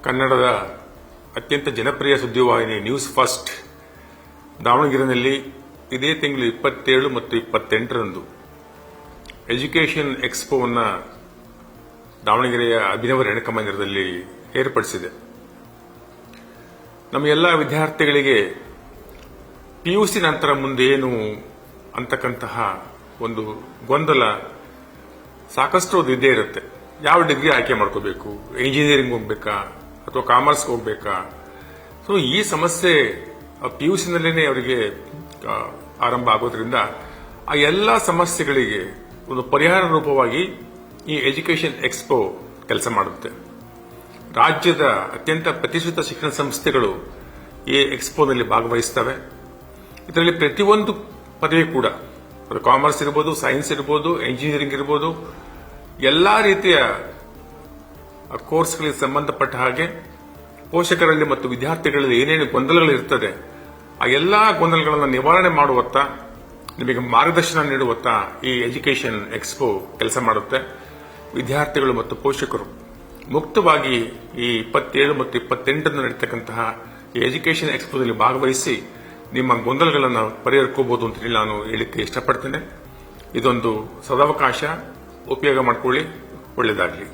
ಕನ್ನಡದ ಅತ್ಯಂತ ಜನಪ್ರಿಯ ಸುದ್ದಿವಾಹಿನಿ ನ್ಯೂಸ್ ಫಸ್ಟ್ ದಾವಣಗೆರೆಯಲ್ಲಿ ಇದೇ ತಿಂಗಳು 27 ಮತ್ತು 28ರಂದು ಎಜುಕೇಷನ್ ಎಕ್ಸ್ಪೋವನ್ನು ದಾವಣಗೆರೆಯ ಅಭಿನವ ರೇಣುಕಾ ಮಂದಿರದಲ್ಲಿ ಏರ್ಪಡಿಸಿದೆ. ನಮ್ಮ ಎಲ್ಲ ವಿದ್ಯಾರ್ಥಿಗಳಿಗೆ ಪಿಯುಸಿ ನಂತರ ಮುಂದೆ ಏನು ಅಂತಕ್ಕಂತಹ ಒಂದು ಗೊಂದಲ ಸಾಕಷ್ಟು ಇದ್ದೇ ಇರುತ್ತೆ. ಯಾವ ಡಿಗ್ರಿ ಆಯ್ಕೆ ಮಾಡ್ಕೋಬೇಕು, ಇಂಜಿನಿಯರಿಂಗ್ ಹೋಗ್ಬೇಕಾ ಅಥವಾ ಕಾಮರ್ಸ್ ಹೋಗ್ಬೇಕಾ? ಸೊ ಈ ಸಮಸ್ಯೆ ಪಿಯುಸಿನಲ್ಲೇ ಅವರಿಗೆ ಆರಂಭ ಆಗೋದ್ರಿಂದ ಆ ಎಲ್ಲ ಸಮಸ್ಯೆಗಳಿಗೆ ಒಂದು ಪರಿಹಾರ ರೂಪವಾಗಿ ಈ ಎಜುಕೇಷನ್ ಎಕ್ಸ್ಪೋ ಕೆಲಸ ಮಾಡುತ್ತೆ. ರಾಜ್ಯದ ಅತ್ಯಂತ ಪ್ರತಿಷ್ಠಿತ ಶಿಕ್ಷಣ ಸಂಸ್ಥೆಗಳು ಈ ಎಕ್ಸ್ಪೋನಲ್ಲಿ ಭಾಗವಹಿಸುತ್ತವೆ. ಇದರಲ್ಲಿ ಪ್ರತಿಯೊಂದು ಪದವಿ ಕೂಡ, ಕಾಮರ್ಸ್ ಇರಬಹುದು, ಸೈನ್ಸ್ ಇರಬಹುದು, ಇಂಜಿನಿಯರಿಂಗ್ ಇರಬಹುದು, ಎಲ್ಲಾ ರೀತಿಯ ಕೋರ್ಸ್ಗಳಿಗೆ ಸಂಬಂಧಪಟ್ಟ ಹಾಗೆ ಪೋಷಕರಲ್ಲಿ ಮತ್ತು ವಿದ್ಯಾರ್ಥಿಗಳಲ್ಲಿ ಏನೇನು ಗೊಂದಲಗಳಿರ್ತದೆ ಆ ಎಲ್ಲಾ ಗೊಂದಲಗಳನ್ನು ನಿವಾರಣೆ ಮಾಡುವತ್ತ, ನಿಮಗೆ ಮಾರ್ಗದರ್ಶನ ನೀಡುವತ್ತ ಈ ಎಜುಕೇಷನ್ ಎಕ್ಸ್ಪೋ ಕೆಲಸ ಮಾಡುತ್ತೆ. ವಿದ್ಯಾರ್ಥಿಗಳು ಮತ್ತು ಪೋಷಕರು ಮುಕ್ತವಾಗಿ ಈ 27 ಮತ್ತು 28ರಂದು ನಡೀತಕ್ಕಂತಹ ಈ ಎಜುಕೇಷನ್ ಎಕ್ಸ್ಪೋದಲ್ಲಿ ಭಾಗವಹಿಸಿ ನಿಮ್ಮ ಗೊಂದಲಗಳನ್ನು ಪರಿಹರಿಸಬಹುದು ಅಂತ ನಾನು ಹೇಳಿಕ್ಕೆ ಇಷ್ಟಪಡ್ತೇನೆ. ಇದೊಂದು ಸದಾವಕಾಶ, ಉಪಯೋಗ ಮಾಡಿಕೊಳ್ಳಿ. ಒಳ್ಳೆಯದಾಗಲಿ.